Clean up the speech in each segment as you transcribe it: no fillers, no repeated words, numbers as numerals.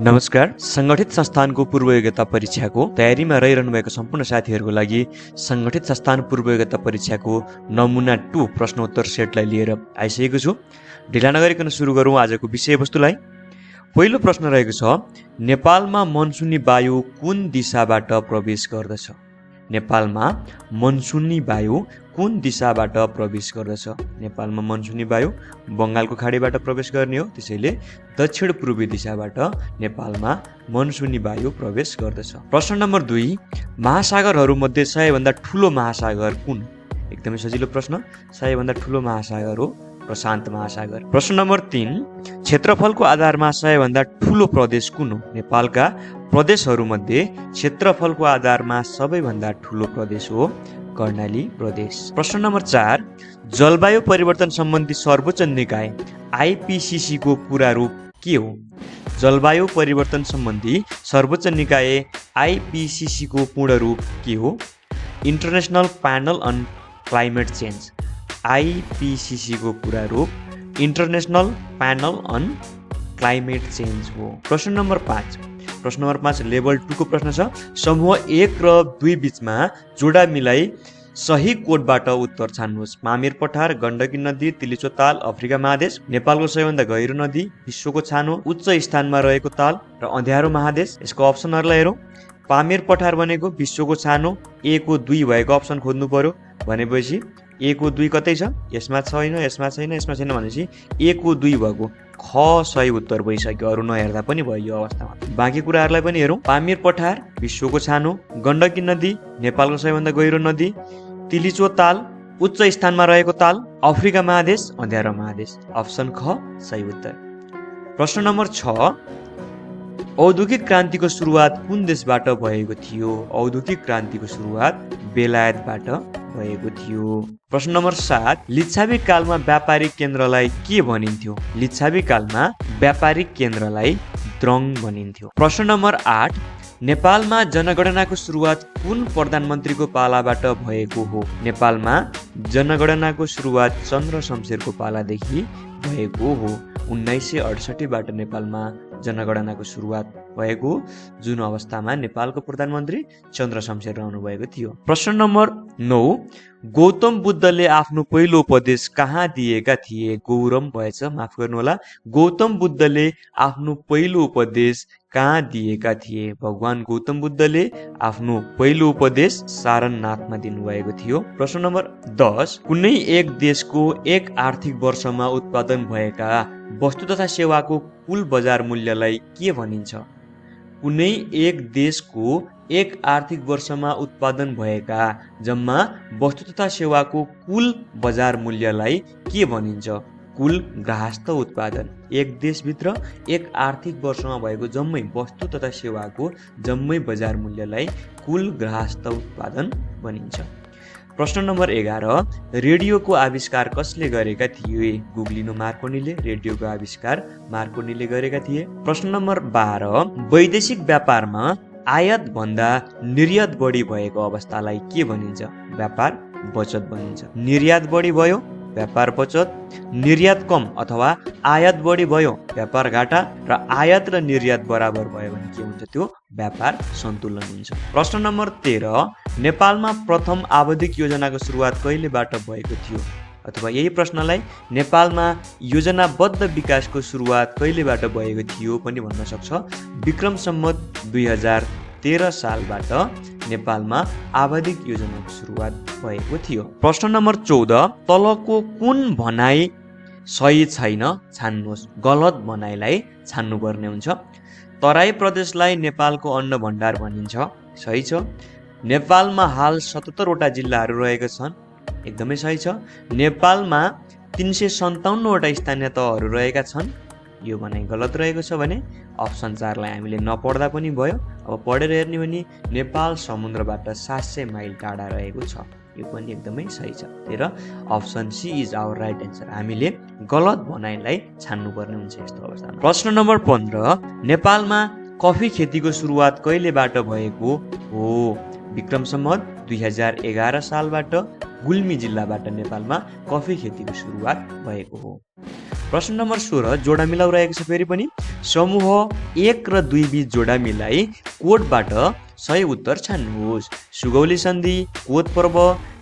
नमस्कार। संगठित संस्थानको पूर्व योग्यता परीक्षाको तयारीमा रहिरहनु भएको सम्पूर्ण साथीहरूको लागि संगठित संस्थान पूर्व योग्यता परीक्षाको नमुना 2 प्रश्नोत्तर सेटलाई लिएर आइसकेको छु। ढिला नगरिकन सुरु गरौँ आजको विषयवस्तुलाई। पहिलो प्रश्न रहेको छ, नेपालमा मनसुनी वायु कुन दिशाबाट प्रवेश गर्दछ? नेपालमा मनसुनी वायु कुन दिशाबाट प्रवेश गर्दछ? नेपालमा मनसुनी वायु बङ्गालको खाडीबाट प्रवेश गर्ने हो, त्यसैले दक्षिण पूर्वी दिशाबाट नेपालमा मनसुनी वायु प्रवेश गर्दछ। प्रश्न नम्बर 2, महासागरहरूमध्ये सबैभन्दा ठुलो महासागर कुन? एकदमै सजिलो प्रश्न। सबैभन्दा ठुलो महासागर हो प्रशान्त महासागर। प्रश्न नम्बर 3, क्षेत्रफलको आधारमा सबैभन्दा ठुलो प्रदेश कुन हो? नेपालका प्रदेशहरूमध्ये क्षेत्रफलको आधारमा सबैभन्दा ठुलो प्रदेश हो कर्णाली प्रदेश। प्रश्न नम्बर 4, जलवायु परिवर्तन सम्बन्धी सर्वोच्च निकाय आइपिसिसी को पूरा रूप के हो? जलवायु परिवर्तन सम्बन्धी सर्वोच्च निकाय आइपिसिसी को पूर्ण रूप के हो? International panel on climate change. IPCC को पूरा रूप international panel on climate change हो। प्रश्न नम्बर 5 लेभल 2 को प्रश्न छ, समूह 1 र 2 बीचमा जोडा मिलाई सही कोडबाट उत्तर छान्नुहोस्। मामिर पठार, गण्डकी नदी, तिलिचो ताल, अफ्रिका महादेश, नेपालको सबैभन्दा गहिरो नदी, विश्वको छानो उच्च स्थानमा रहेको ताल र अँध्यारो महादेश। यसको अप्सनहरूलाई हेरौँ। पामेर पठार भनेको विश्वको छानो, ए को 2 भएको अप्सन खोज्नु पर्यो। भनेपछि ए को 2 कतै छ? यसमा छैन, यसमा छैन, यसमा छैन भनेपछि ए को 2 भएको ख सही उत्तर भइसक्यो। अरू नहेर्दा पनि भयो यो अवस्थामा। बाँकी कुराहरूलाई पनि हेरौँ। पामेर पठार विश्वको छानो, गण्डकी नदी नेपालको सबैभन्दा गहिरो नदी, तिलिचो ताल उच्च स्थानमा रहेको ताल, अफ्रिका महादेश अँध्यारो महादेश। अप्सन ख सही उत्तर। प्रश्न नम्बर 6, औद्योगिक क्रान्तिको सुरुवात कुन देशबाट भएको थियो? औद्योगिक क्रान्तिको सुरुवात बेलायतबाट भएको थियो। प्रश्न नम्बर 7, लिच्छवी कालमा व्यापारिक केन्द्रलाई के भनिन्थ्यो? लिच्छवी कालमा व्यापारिक केन्द्रलाई द्रङ भनिन्थ्यो। प्रश्न नम्बर 8, नेपालमा जनगणनाको सुरुवात कुन प्रधानमन्त्रीको पालाबाट भएको हो? नेपालमा जनगणनाको सुरुवात चन्द्र शमशेरको पालादेखि भएको हो। 1968 बाट नेपालमा जनगणनाको सुरुवात भएको, जुन अवस्थामा नेपालको प्रधानमन्त्री चन्द्र शमशेर रहनु भएको थियो। प्रश्न नम्बर 9, गौतम बुद्धले आफ्नो पहिलो उपदेश कहाँ दिएका थिए? गौरम भएछ, माफ गर्नुहोला। गौतम बुद्धले आफ्नो पहिलो उपदेश कहाँ दिएका थिए? भगवान गौतम बुद्धले आफ्नो पहिलो उपदेश सारनाथमा दिनुभएको थियो। प्रश्न नम्बर 10, कुनै एक देशको एक आर्थिक वर्षमा उत्पादन भएका वस्तु तथा सेवाको कुल बजार मूल्यलाई के भनिन्छ? कुनै एक देशको एक आर्थिक वर्षमा उत्पादन भएका जम्मा वस्तु तथा सेवाको कुल बजार मूल्यलाई के भनिन्छ? कुल ग्राहस्थ उत्पादन। एक देशभित्र एक आर्थिक वर्षमा भएको जम्मै वस्तु तथा सेवाको जम्मै बजार मूल्यलाई कुल ग्राहस्थ उत्पादन भनिन्छ। प्रश्न नम्बर 11, रेडियोको आविष्कार कसले गरेका थिए? गुग्लिनो मार्कोनीले रेडियोको आविष्कार मार्कोनीले गरेका थिए। प्रश्न नम्बर 12, वैदेशिक व्यापारमा आयात भन्दा निर्यात बढी भएको अवस्थालाई के भनिन्छ? व्यापार बचत भनिन्छ। निर्यात बढी भयो व्यापार बचत, निर्यात कम अथवा आयात बढी भयो व्यापार घाटा, र आयात र निर्यात बराबर भयो भने के हुन्छ? त्यो व्यापार सन्तुलन हुन्छ। प्रश्न नम्बर 13, नेपालमा प्रथम आवधिक योजनाको सुरुवात कहिलेबाट भएको थियो? अथवा यही प्रश्नलाई नेपालमा योजनाबद्ध विकासको सुरुवात कहिलेबाट भएको थियो पनि भन्न सक्छ। विक्रम सम्वत 2013 सालबाट नेपालमा आवधिक योजनाको सुरुवात भएको थियो। प्रश्न नम्बर 14, तलको कुन भनाइ सही छैन छान्नुहोस्। गलत भनाइलाई छान्नुपर्ने हुन्छ। तराई प्रदेशलाई नेपालको अन्न भण्डार भनिन्छ, सही छ। नेपालमा हाल 77 वटा जिल्लाहरू रहेका छन्, एकदमै सही छ। नेपालमा 357 वटा स्थानीय तहहरू रहेका छन्, यो भनाइ गलत रहेको छ भने अप्सन 4 लाई हामीले नपढ्दा पनि भयो। अब पढेर हेर्ने भने नेपाल समुद्रबाट 700 माइल टाढा रहेको छ, यो पनि एकदमै सही छ। तर option C is our right answer. हामीले गलत भनाइलाई छान्नुपर्ने हुन्छ यस्तो अवस्थामा। प्रश्न नम्बर 15, नेपालमा कफी खेतीको सुरुवात कहिलेबाट भएको हो? विक्रम सम्वत 2011 सालबाट गुल्मी जिल्लाबाट नेपालमा कफी खेतीको सुरुवात भएको हो। प्रश्न नम्बर 16 जोडा मिलाउ रहेको छ फेरि पनि। समूह 1 र 2 बीच जोडा मिलाई कोडबाट सही उत्तर छान्नुहोस्। सुगौली सन्धि, कोद पर्व,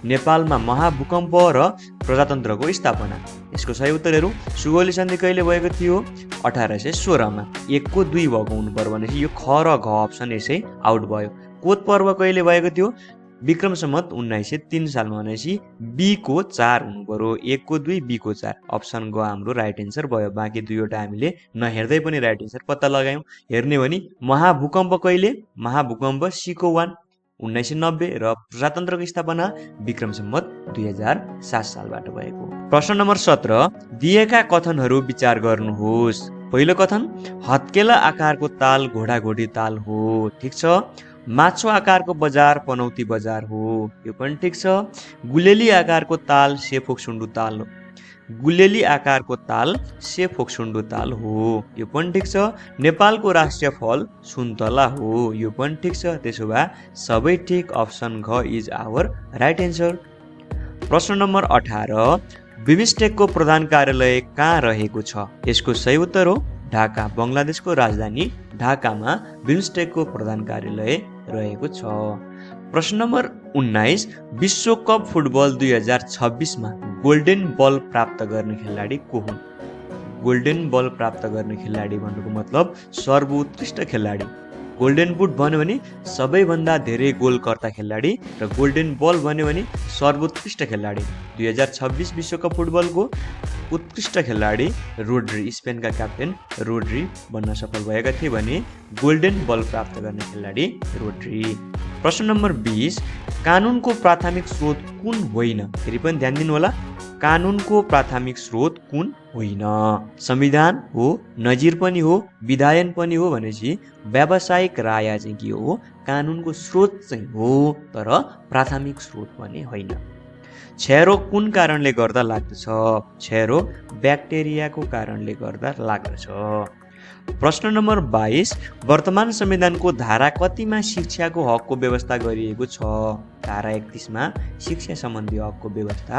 नेपालमा महाभूकम्प र प्रजातन्त्रको स्थापना। यसको सही उत्तरहरू सुगौली सन्धि कहिले भएको थियो? 1816 मा। 1 को 2 भएको हुनु पर्यो भनेपछि यो ख र घ अप्सन यसै आउट भयो। कोद पर्व कहिले भएको थियो? विक्रम सम्वत 1903 सालमा भनेपछि बी को 4 हुनु पर्यो। 1 को 2 बी को 4 अप्सन ग हाम्रो राइट एन्सर भयो। बाँकी दुईवटा हामीले नहेर्दै पनि राइट एन्सर पत्ता लगायौँ। हेर्ने भने महाभूकम्प कहिले? महाभूकम्प सी को 1 1990 र प्रजातन्त्रको स्थापना विक्रम सम्वत 2007 सालबाट भएको। प्रश्न नम्बर 17 दिएका कथनहरू विचार गर्नुहोस्। पहिलो कथन हत्केला आकारको ताल घोडाघोडी ताल हो, ठिक छ। माछो आकारको बजार पनौती बजार हो, यो पनि ठिक छ। गुलेली आकारको ताल सेफोक्सुन्डु ताल हो, गुलेली आकारको ताल सेफोक्सुन्डु ताल हो, यो पनि ठिक छ। नेपालको राष्ट्रिय फल सुन्तला हो, यो पनि ठिक छ। त्यसो भए सबै ठिक, अप्सन घ इज आवर राइट एन्सर। प्रश्न नम्बर 18 बिमस्टेकको प्रधान कार्यालय कहाँ रहेको छ? यसको सही उत्तर हो ढाका। बङ्गलादेशको राजधानी ढाकामा बिमस्टेकको प्रधान कार्यालय रहेको छ। प्रश्न नम्बर 19 विश्वकप फुटबल 2026 मा गोल्डन बल प्राप्त गर्ने खेलाडी को हुन्? गोल्डन बल प्राप्त गर्ने खेलाडी भन्नुको मतलब सर्वोत्कृष्ट खेलाडी। गोल्डन बुट भन्यो भने सबैभन्दा धेरै गोलकर्ता खेलाडी र गोल्डन बल भन्यो भने सर्वोत्कृष्ट खेलाडी। 2026 विश्वकप फुटबलको उत्कृष्ट खेलाडी रोड्री, स्पेनका क्याप्टेन रोड्री बन्न सफल भएका थिए भने गोल्डन बल प्राप्त गर्ने खेलाडी रोड्री। प्रश्न नम्बर 20 कानुनको प्राथमिक स्रोत कुन होइन? फेरि पनि ध्यान दिनु होला, कानुनको प्राथमिक स्रोत कुन होइन? संविधान हो, नजिर पनि हो, विधायन पनि हो भनेपछि व्यावसायिक राय चाहिँ के हो? कानुनको स्रोत चाहिँ हो तर प्राथमिक स्रोत पनि होइन। क्षयरोग कुन कारणले गर्दा लाग्दछ? क्षयरोग ब्याक्टेरियाको कारणले गर्दा लाग्दछ। प्रश्न नम्बर 22 वर्तमान संविधानको धारा कतिमा शिक्षाको हकको व्यवस्था गरिएको छ? धारा 31 मा शिक्षा सम्बन्धी हकको व्यवस्था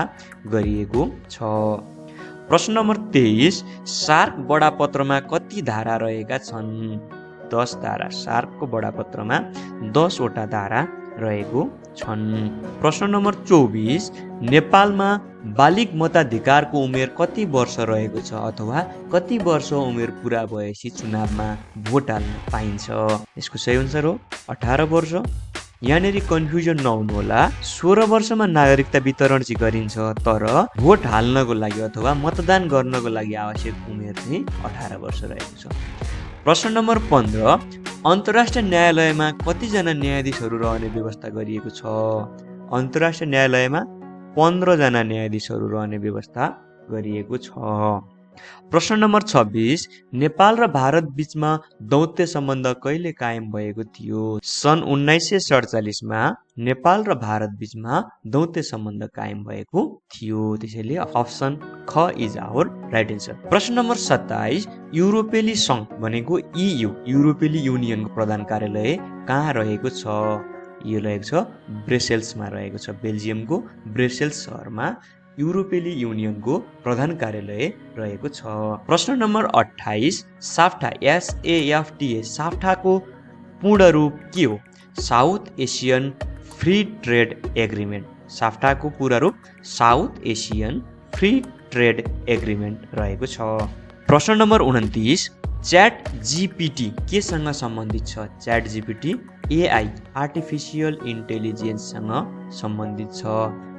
गरिएको छ। प्रश्न नम्बर 23 सार्क बडापत्रमा कति धारा रहेका छन्? 10 धारा। सार्कको बडापत्रमा 10 वटा धारा रहेको छन्। प्रश्न नम्बर 24 नेपालमा बालिग मताधिकारको उमेर कति वर्ष रहेको छ अथवा कति वर्ष उमेर पुरा भएपछि चुनावमा भोट हाल्न पाइन्छ? यसको सही आन्सर हो 18 वर्ष। यहाँनिर कन्फ्युजन नहुनु होला, 16 वर्षमा नागरिकता वितरण चाहिँ गरिन्छ तर भोट हाल्नको लागि अथवा मतदान गर्नको लागि आवश्यक उमेर चाहिँ 18 वर्ष रहेको छ। प्रश्न नम्बर 15 अन्तर्राष्ट्रिय न्यायालयमा कतिजना न्यायाधीशहरू रहने व्यवस्था गरिएको छ? अन्तर्राष्ट्रिय न्यायालयमा 15 जना न्यायाधीशहरू रहने व्यवस्था गरिएको छ। प्रश्न नम्बर 26 नेपाल र भारत बीचमा दौत्य सम्बन्ध कहिले कायम भएको थियो? सन् 1947 मा नेपाल र भारत बीचमा दौत्य सम्बन्ध कायम भएको थियो। त्यसैले अप्सन ख इज आवर राइट एन्सर। प्रश्न नम्बर 27 युरोपेली सङ्घ भनेको EU युरोपेली युनियनको प्रधान कार्यालय कहाँ रहेको छ? यो रहेको छ ब्रसेल्समा रहेको छ। बेल्जियमको ब्रसेल्स सहरमा युरोपेली युनियनको प्रधान कार्यालय रहेको छ। प्रश्न नम्बर 28 साफ्टा SAFTA साफ्टाको पूर्ण रूप के हो? South Asian free trade agreement. साफ्टाको पूर्ण रूप South Asian free trade agreement रहेको छ। प्रश्न नम्बर 29 च्याट GPT केसँग सम्बन्धित छ? च्याट GPT AI आर्टिफिसियल इन्टेलिजेन्ससँग सम्बन्धित छ।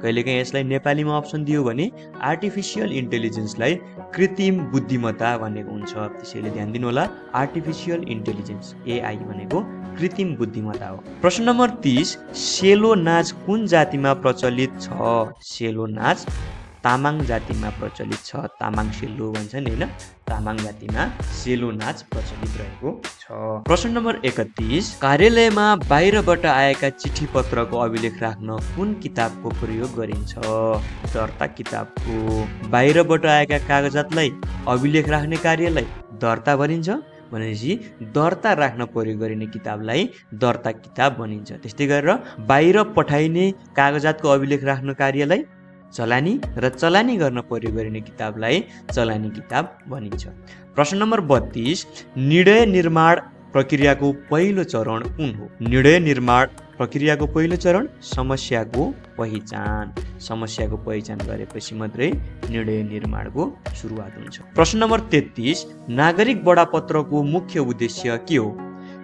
कहिलेकाहीँ यसलाई नेपालीमा अप्सन दियो भने आर्टिफिसियल इन्टेलिजेन्सलाई कृत्रिम बुद्धिमत्ता भनेको हुन्छ। त्यसैले ध्यान दिनु होला, आर्टिफिसियल इन्टेलिजेन्स AI भनेको कृत्रिम बुद्धिमत्ता हो। प्रश्न नम्बर 30 सेलो नाच कुन जातिमा प्रचलित छ? सेलो नाच तामाङ जातिमा प्रचलित छ। तामाङ सेलो भन्छ नि होइन, तामाङ जातिमा सेलो नाच प्रचलित रहेको छ। प्रश्न नम्बर 31 कार्यालयमा बाहिरबाट आएका चिठी पत्रको अभिलेख राख्न कुन किताबको प्रयोग गरिन्छ? दर्ता किताबको। बाहिरबाट आएका कागजातलाई अभिलेख राख्ने कार्यलाई दर्ता भनिन्छ भनेपछि दर्ता राख्न प्रयोग गरिने किताबलाई दर्ता किताब भनिन्छ। त्यस्तै गरेर बाहिर पठाइने कागजातको अभिलेख राख्न कार्यलाई चलानी र चलानी गर्न प्रयोग गरिने किताबलाई चलानी किताब भनिन्छ। प्रश्न नम्बर 32 निर्णय निर्माण प्रक्रियाको पहिलो चरण कुन हो? निर्णय निर्माण प्रक्रियाको पहिलो चरण समस्याको पहिचान। समस्याको पहिचान गरेपछि मात्रै निर्णय निर्माणको सुरुवात हुन्छ। प्रश्न नम्बर 33 नागरिक बडापत्रको मुख्य उद्देश्य के हो?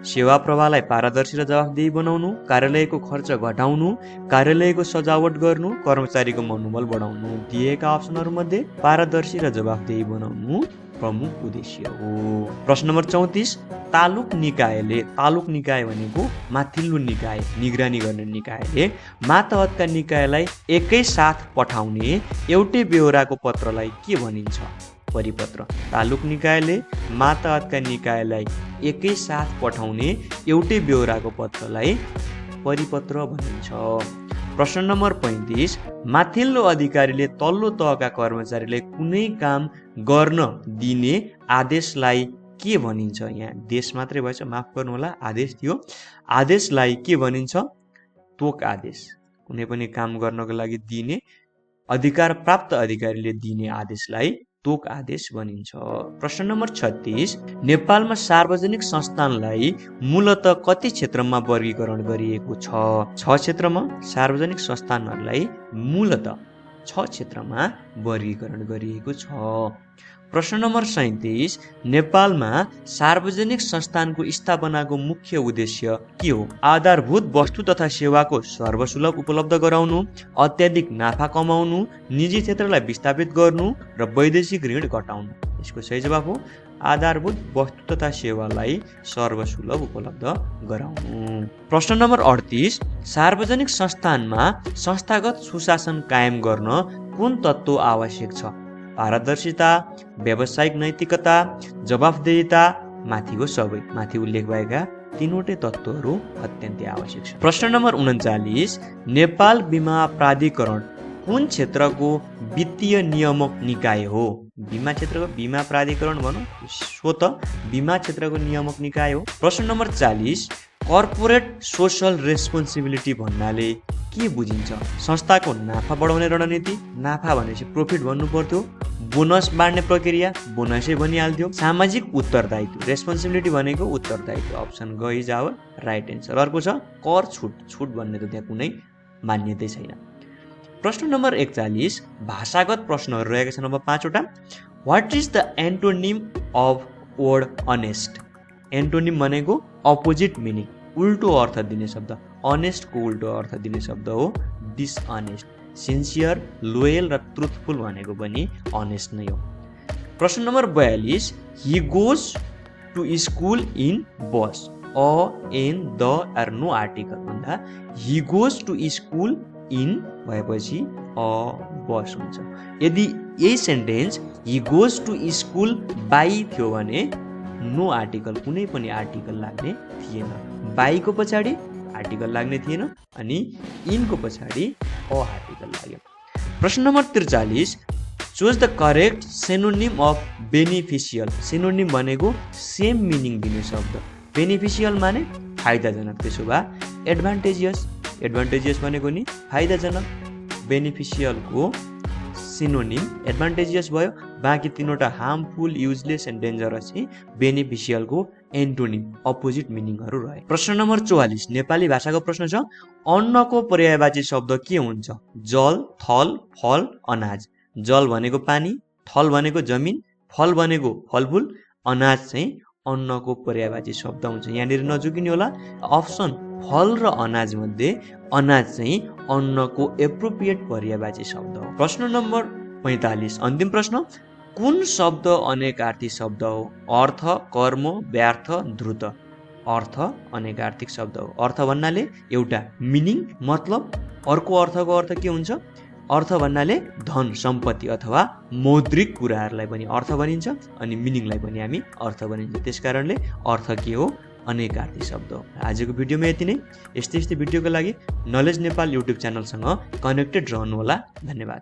सेवा प्रवाहलाई पारदर्शी र जवाफदेही बनाउनु, कार्यालयको खर्च घटाउनु, कार्यालयको सजावट गर्नु, कर्मचारीको मनोबल बढाउनु। दिएका अप्सनहरूमध्ये पारदर्शी र जवाफदेही बनाउनु प्रमुख उद्देश्य हो। प्रश्न नम्बर 34 तालुक निकायले, तालुक निकाय भनेको माथिल्लो निकाय, निगरानी गर्ने निकायले मातहतका निकायलाई एकै साथ पठाउने एउटै बेहोराको पत्रलाई के भनिन्छ? परिपत्र। तालुक निकायले मातहतका निकायलाई एकै साथ पठाउने एउटै बेहोराको पत्रलाई परिपत्र भनिन्छ। प्रश्न नम्बर 35 माथिल्लो अधिकारीले तल्लो तहका कर्मचारीलाई कुनै काम गर्न दिने आदेशलाई के भनिन्छ? यहाँ देश मात्रै भएछ, माफ गर्नुहोला, आदेश थियो। आदेशलाई के भनिन्छ? तोक आदेश। कुनै पनि काम गर्नको लागि दिने अधिकार प्राप्त अधिकारीले दिने आदेशलाई तोक आदेश भनिन्छ। प्रश्न नम्बर 36 नेपालमा सार्वजनिक संस्थानलाई मूलतः कति क्षेत्रमा वर्गीकरण गरिएको छ? 6 क्षेत्रमा सार्वजनिक संस्थानहरूलाई मूलतः 6 क्षेत्रमा वर्गीकरण गरिएको छ। प्रश्न नम्बर 37 नेपालमा सार्वजनिक संस्थानको स्थापनाको मुख्य उद्देश्य के हो? आधारभूत वस्तु तथा सेवाको सर्वसुलभ उपलब्ध गराउनु, अत्याधिक नाफा कमाउनु, निजी क्षेत्रलाई विस्थापित गर्नु र वैदेशिक ऋण घटाउनु। यसको सही जवाब हो आधारभूत वस्तु तथा सेवालाई सर्वसुलभ उपलब्ध गराउनु। प्रश्न नम्बर 38 सार्वजनिक संस्थानमा संस्थागत सुशासन कायम गर्न कुन तत्त्व आवश्यक छ? पारदर्शिता, व्यावसायिक नैतिकता, जवाफदेहिता, माथिको सबै। माथि उल्लेख भएका तीनवटै तत्त्वहरू अत्यन्तै आवश्यक छ। प्रश्न नम्बर 39 नेपाल बीमा प्राधिकरण कुन क्षेत्रको वित्तीय नियामक निकाय हो? बीमा क्षेत्रको बीमा प्राधिकरण भनौँ, स्वतः बीमा क्षेत्रको नियामक निकाय हो। प्रश्न नम्बर 40 कर्पोरेट सोशल रेस्पोन्सिबिलिटी भन्नाले के बुझिन्छ? संस्थाको नाफा बढाउने रणनीति। नाफा भनेपछि प्रफिट भन्नु पर्थ्यो। बोनस बाँड्ने प्रक्रिया, बोनसै भनिहाल्थ्यो। सामाजिक उत्तरदायित्व, रेस्पोन्सिबिलिटी भनेको उत्तरदायित्व। अप्सन ग इज आवर राइट एन्सर। अर्को छ कर छुट। छुट भन्ने त त्यहाँ कुनै मान्यतै छैन। प्रश्न नम्बर 41 भाषागत प्रश्नहरू रहेका छन् अब 5 वटा। What is the antonym of word honest? Antonym भनेको अपोजिट मिनिङ, उल्टो अर्थ दिने शब्द। अनेस्टको उल्टो अर्थ दिने शब्द हो डिसअनेस्ट। सिन्सियर, लोयल र ट्रुथफुल भनेको पनि अनेस्ट नै हो। प्रश्न number 42 he goes to school in bus. A, an, the or no article भन्दा he goes to school in भएपछि अ बस हुन्छ। यदि यही sentence he goes to school by थियो भने नो आर्टिकल, कुनै पनि आर्टिकल लाग्ने थिएन। बाईको पछाडि आर्टिकल लाग्ने थिएन अनि इनको पछाडि अ आर्टिकल लाग्यो। प्रश्न number 43 choose the correct synonym of beneficial. Synonym भनेको सेम मिनिङ दिने शब्द। बेनिफिसियल माने फाइदाजनक, त्यसो भए एडभान्टेजियस। एडभान्टेजियस भनेको नि फाइदाजनक। बेनिफिसियलको सिनोनिम एडभान्टेजियस भयो। बाँकी तीनवटा हार्मफुल, युजलेस एन्ड डेन्जरस चाहिँ बेनिफिसियलको एन्टोनिम, अपोजिट मिनिङहरू रहे। प्रश्न नम्बर 44 नेपाली भाषाको प्रश्न छ अन्नको पर्यायवाची शब्द के हुन्छ? जल, थल, फल, अनाज। जल भनेको पानी, थल भनेको जमिन, फल भनेको फलफुल, अनाज चाहिँ अन्नको पर्यायवाची शब्द हुन्छ। यहाँनिर नजुकिने होला, अप्सन फल र अनाज मध्ये अनाज चाहिँ अन्नको एप्रोप्रिएट पर्यायवाची शब्द हो। प्रश्न नम्बर 45 अन्तिम प्रश्न कुन शब्द अनेकार्थी शब्द हो? अर्थ, कर्म, व्यार्थ, द्रुत। अर्थ अनेकार्थिक शब्द हो। अर्थ भन्नाले एउटा मिनिङ, मतलब। अर्को अर्थको अर्थ के हुन्छ? अर्थ भन्नाले धन, सम्पत्ति अथवा मौद्रिक कुराहरूलाई पनि अर्थ भनिन्छ अनि मिनिङलाई पनि हामी अर्थ भनिन्छ। त्यसकारणले अर्थ के हो? अनेकार्थी शब्द हो। आजको भिडियोमा यति नै। यस्तै भिडियोको लागि नलेज नेपाल युट्युब च्यानलसँग कनेक्टेड रहनुहोला। धन्यवाद।